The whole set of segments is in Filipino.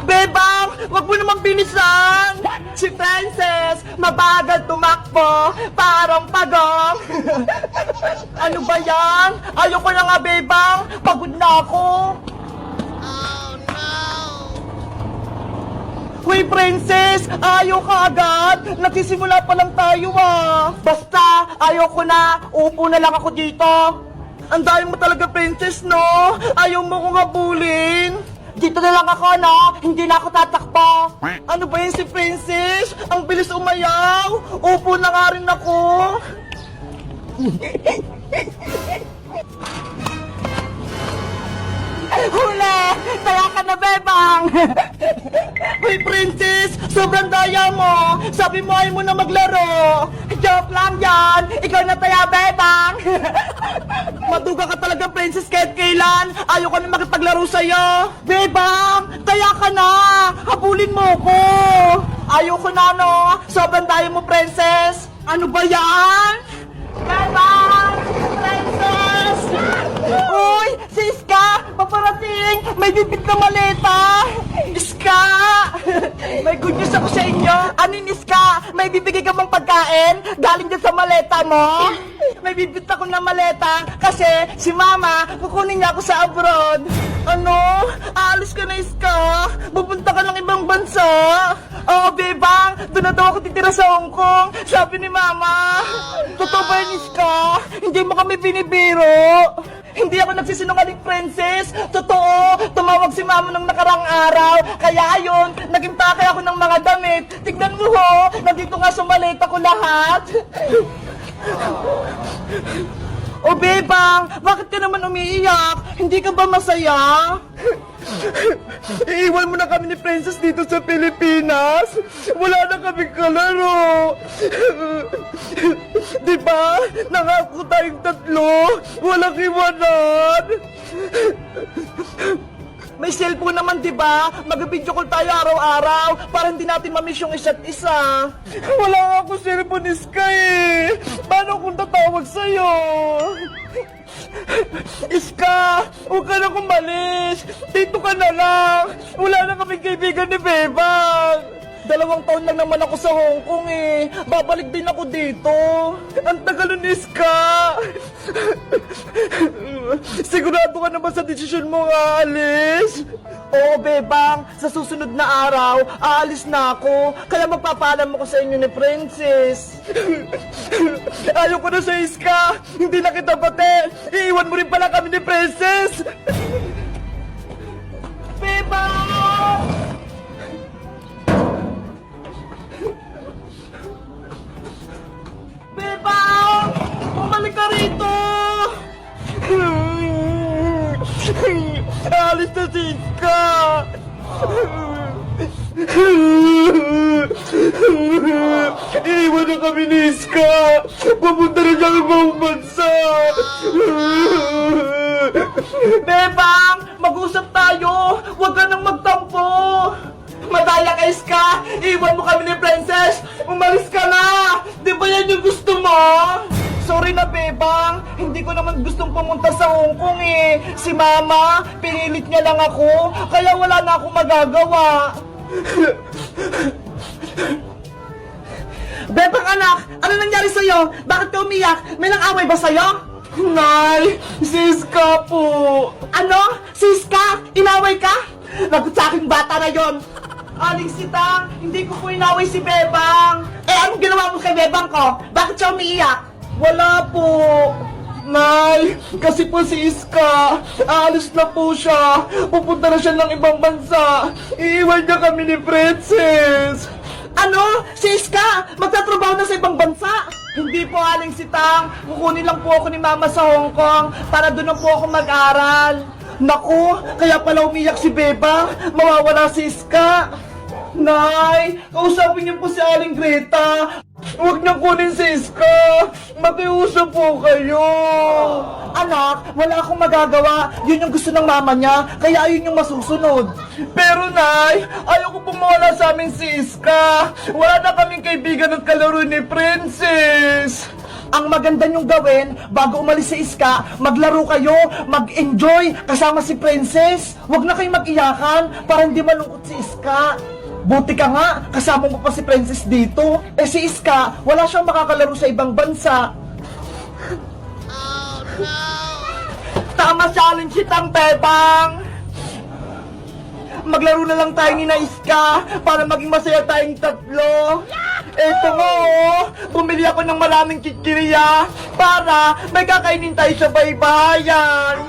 Bebang, wag mo naman bilisan! Si Princess, mabagal tumakbo, parang pagong. Ano ba yan? Ayoko na nga, Bebang. Pagod na ako. Hoy, Princess! Ayaw ka agad! Nagsisimula pa lang tayo ah! Basta, ayoko na! Upo na lang ako dito! Ang dami mo talaga, Princess, no? Ayaw mo kong habulin! Dito na lang ako, no? Hindi na ako tatakbo! Ano ba yun si Princess? Ang bilis umayaw! Upo na nga rin ako! Huli! Kaya ka na, Bebang! Hoy, Princess! Sobrang daya mo! Sabi mo ay mo na maglaro! Joke lang yan! Ikaw na taya, Bebang! Maduga ka talaga, Princess, kahit kailan! Ayaw ko na makipaglaro sa'yo! Bebang! Taya ka na! Habulin mo ko! Ayaw ko na, no? Sobrang daya mo, Princess! Ano ba yan? Bebang! Princess! Uy! Si Iska! Paparating! May bibit na maleta! Iska! May good news ako sa inyo! Anin, Iska? May bibigay ka bang pagkain? Galing dyan sa maleta mo? May bibit ako na maleta kasi si Mama kukunin niya ako sa abroad. Ano? Aalis ka na, Iska? Pupunta ka ng ibang bansa? Oo, Bebang! Doon na daw ako titira sa Hong Kong! Sabi ni Mama! Totoo ba yun, Iska? Hindi mo kami binibiro! Hindi ako nagsisinungaling, Princess! Totoo! Tumawag si Mama nung nakarang araw! Kaya ayun, naging pakay ako ng mga damit! Tignan mo ho! Nandito nga sa maleta ko lahat! O Bebang, bakit ka naman umiiyak? Hindi ka ba masaya? Iiwan mo na kami ni Princess dito sa Pilipinas. Wala na kaming kalaro. Diba? Nangako tayong tatlo. Walang iwanan. May cellphone naman, diba? Mag-video call tayo araw-araw para hindi natin mamiss yung isa't isa. Wala nga ako cellphone, Iska eh. Paano kung tatawag sa'yo? Iska, huwag ka na kumalis. Dito ka na lang. Wala na kaming kaibigan ni Bebang. 2 taon lang naman ako sa Hong Kong eh. Babalik din ako dito. Ang tagal nun, Iska. Sigurado ka naman sa desisyon mo nga, alis? Oo, Bebang. Sa susunod na araw, aalis na ako. Kaya magpapaalam ako sa inyo ni Princess. Ayaw ko na sa Iska. Hindi na kita bate. Iiwan mo rin pala kami ni Princess. Bebang! Bebang! Bumalik ka rito! Alis na si Iska! Iiwan na kami ni Iska! Pupunta na siya ibang bansa! Bebang! Mag-usap tayo! Huwag ka nang magtampo! Madaya ka, Iska! Iwan mo kami ni Princess! Umalis ka na! Di ba yan yung gusto mo? Sorry na, Bebang. Hindi ko naman gustong pumunta sa Hong Kong eh. Si Mama, pinilit niya lang ako. Kaya wala na akong magagawa. Bebang anak, ano nangyari sa'yo? Bakit ka umiyak? May nang-away ba sa'yo? Nay, Siska po. Ano? Siska? Inaway ka? Lagot sa aking bata na yon. Aling Sitang, hindi ko po inaway si Bebang. Eh, anong ginawa mo kay Bebang ko? Bakit siya umiiyak? Wala po. Nay, kasi po si Iska, aalis na po siya. Pupunta na siya ng ibang bansa. Iiwan niya kami ni Princess. Ano? Si Iska, magtatrabaho na sa ibang bansa? Hindi po, Aling Sitang. Kukunin lang po ako ni Mama sa Hong Kong para doon na po ako mag-aral. Naku, kaya pala umiyak si Bebang. Mawawala si Iska. Nay, kausapin niyo po si Aling Greta. Huwag niyang kunin si Iska. Makiusap po kayo. Anak, wala akong magagawa. Yun yung gusto ng mama niya, kaya ayun yung masusunod. Pero Nay, ayaw ko pong mawala sa amin si Iska. Wala na kaming kaibigan ng kalaro ni Princess. Ang maganda nyong gawin, bago umalis si Iska, maglaro kayo, mag-enjoy, kasama si Princess. Huwag na kayong mag-iyakan, para hindi malungkot si Iska. Buti ka nga, kasama mo pa si Princess dito. Eh si Iska, wala siyang makakalaro sa ibang bansa. Oh no! Tama challenge itang Bebang! Maglaro na lang tayo ni na Iska para maging masaya tayong tatlo. Eto nga oh, bumili ako ng maraming kikiriya para may kakainin tayo sa baybayan.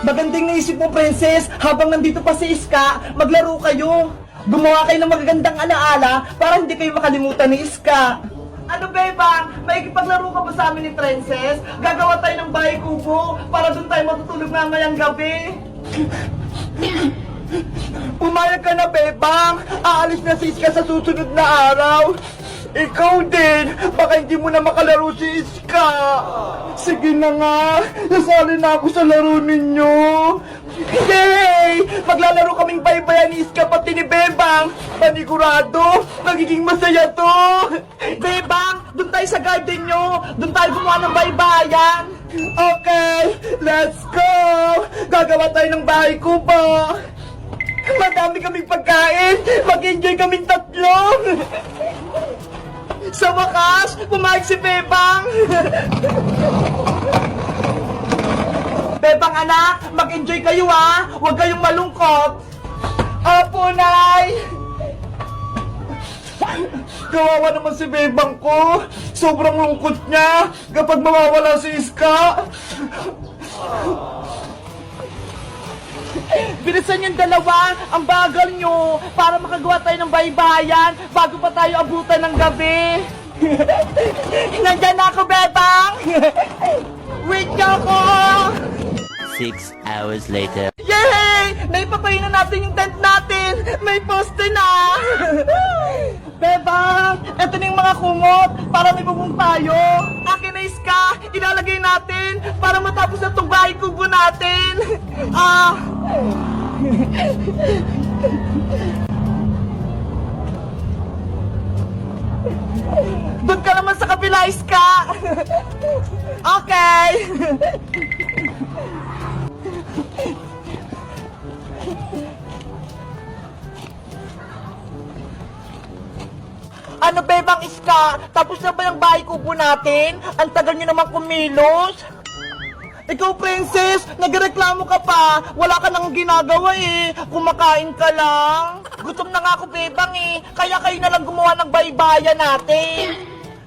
Magandang naisip mo, Princess, habang nandito pa si Iska, maglaro kayo. Gumawa kayo ng magagandang alaala para hindi kayo makalimutan ni Iska. Ano, Bebang? May ikipaglaro ka ba sa amin ni Princess? Gagawa tayo ng bahay kubo para doon tayo matutulog mamayang gabi. Pumayag ka na, Bebang! Aalis na si Iska sa susunod na araw! Ikaw din! Baka hindi mo na makalaro si Iska! Sige na nga! Nasali na ako sa laro ninyo! Yay! Maglalaro kaming baybayan ni Iska pati ni Bebang! Panigurado! Magiging masaya to! Bebang! Doon tayo sa garden nyo! Doon tayo gumawa ng baybayan! Okay! Let's go! Gagawa tayo ng bahay kubo! Madami kaming pagkain! Mag-enjoy kaming tatlo! Sa wakas, pumayag si Bebang! Bebang anak, mag-enjoy kayo ha! Huwag kayong malungkot! Apo, Nay! Kawawa naman si Bebang ko! Sobrang lungkot niya kapag mawawala si Iska! Bilisan yung dalawa, ang bagal nyo, para makagawa tayo ng baybayan bago pa tayo abutan ng gabi. Nandyan na ako, Bebang! Wait niyo ako! 6 hours later. Yay! Naipapayin na natin yung tent natin! May poste na! Bebang! Eto na yung mga kumot para may bubong tayo! Akin na Iska! Ilalagay natin para matapos na itong bahay kubo natin! Doon ka naman sa kabila, Iska! Okay! Ano, Bebang Iska? Tapos na ba yung bahay kubo natin? Ang tagal nyo naman kumilos. Ikaw, Princess, nagreklamo ka pa. Wala ka nang ginagawa eh. Kumakain ka lang. Gutom na nga ako, Bebang eh. Kaya kayo na lang gumawa ng baybayan natin.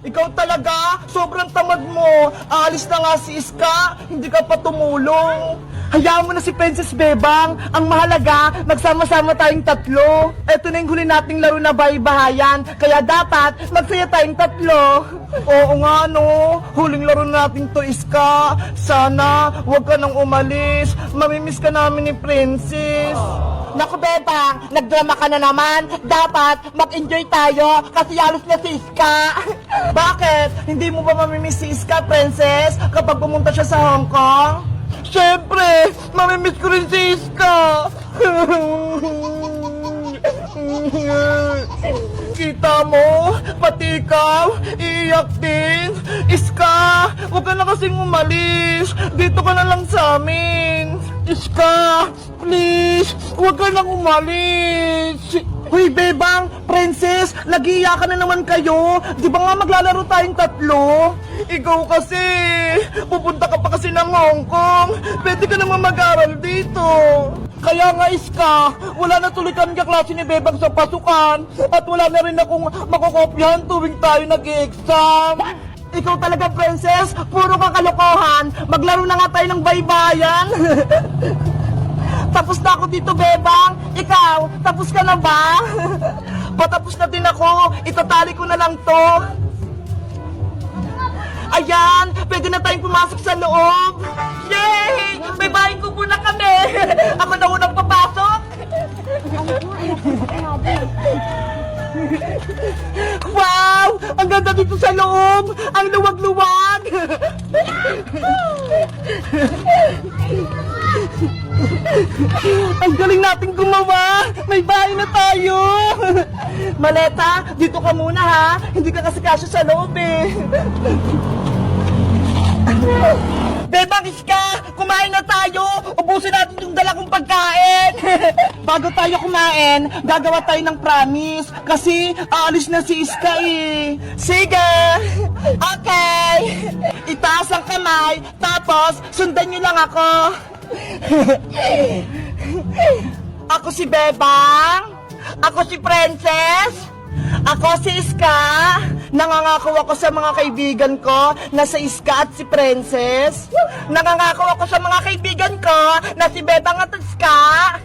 Ikaw talaga, sobrang tamad mo. Aalis na nga si Iska, hindi ka pa tumulong. Hayaan mo na si Princess, Bebang. Ang mahalaga, magsama-sama tayong tatlo. Eto na yung huli nating laro na baybayan. Kaya dapat, magsaya tayong tatlo. Oo nga, no. Huling laro natin to, Iska. Sana, huwag ka nang umalis. Mamimiss ka namin ni Princess. Naku, Bebang, nagdrama ka na naman. Dapat, mag-enjoy tayo kasi alos na si Iska. Bakit? Hindi mo ba mamimiss si Iska, Princess, kapag pumunta siya sa Hong Kong? Siyempre, mamimiss ko rin si Iska. Kita mo, pati ikaw, iiyak din. Iska, huwag ka na kasing umalis. Dito ka na lang sa amin. Iska, please, huwag ka nang umalis. Hoy, Bebang, Princess, nag-iiyakan na naman kayo. Di ba nga maglalaro tayong tatlo? Ikaw kasi, pupunta ka pa kasi ng Hong Kong. Pwede ka naman mag-aral dito. Kaya nga, Iska, wala na tuloy kami kaklase ni Bebang sa pasukan. At wala na rin akong makokopyahan tuwing tayo nag-i-exam. Ikaw talaga, Princess, puro kang kalokohan. Maglaro na nga tayo ng baybayan. Tapos na ako dito, Bebang. Ikaw, tapos ka na ba? Patapos na din ako. Itatali ko na lang to. Ayan, pwede na tayong pumasok sa loob. Yay! May bahay kubo na kami. Ako na unang papasok. Wow! Ang ganda dito sa loob. Ang luwag-luwag. Ang galing nating gumawa! May bahay na tayo! Maleta, dito ka muna ha! Hindi ka kasi kasya sa loob eh! Bebang Iska, kumain na tayo! Ubusin natin yung dala kong pagkain! Bago tayo kumain, gagawa tayo ng promise. Kasi aalis na si Iska eh. Sige! Okay! Itaas ang kamay, tapos sundan nyo lang ako. Ako si Bebang. Ako si Princess. Ako si Iska. Nangangako ako sa mga kaibigan ko na si Iska at si Princess. Nangangako ako sa mga kaibigan ko na si Bebang at Iska.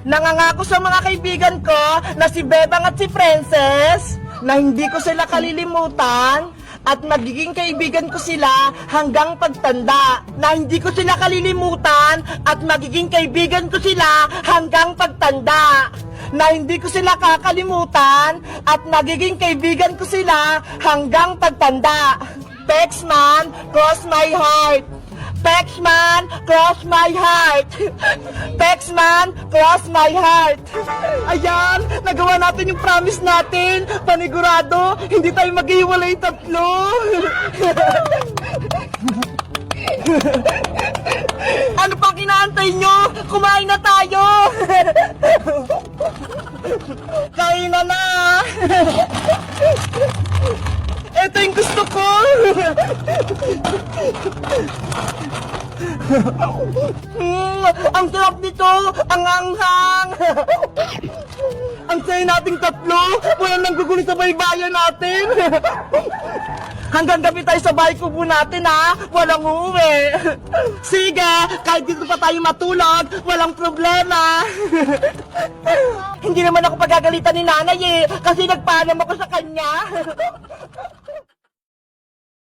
Nangangako sa mga kaibigan ko na si Bebang at si Princess na hindi ko sila kalilimutan at magiging kaibigan ko sila hanggang pagtanda. Na hindi ko sila kalilimutan at magiging kaibigan ko sila hanggang pagtanda. Na hindi ko sila kakalimutan at magiging kaibigan ko sila hanggang pagtanda. Pexman, cross my heart. Pexman, cross my heart. Pexman, cross my heart. Ayan, nagawa natin yung promise natin. Panigurado, hindi tayo maghiwalay tatlo. Ano pang inaantay nyo? Kumain na tayo! Kain na na! Ito yung gusto ko! Ang sarap nito! Ang anghang! Ang saya nating tatlo! Walang nanggugulo sa baybayan natin! Hanggang gabi tayo sa bahay kubo natin ha! Walang uuwi! Sige! Kahit dito pa tayo matulog, walang problema! Hindi naman ako pagagalitan ni nanay eh! Kasi nagpaalam ako sa kanya!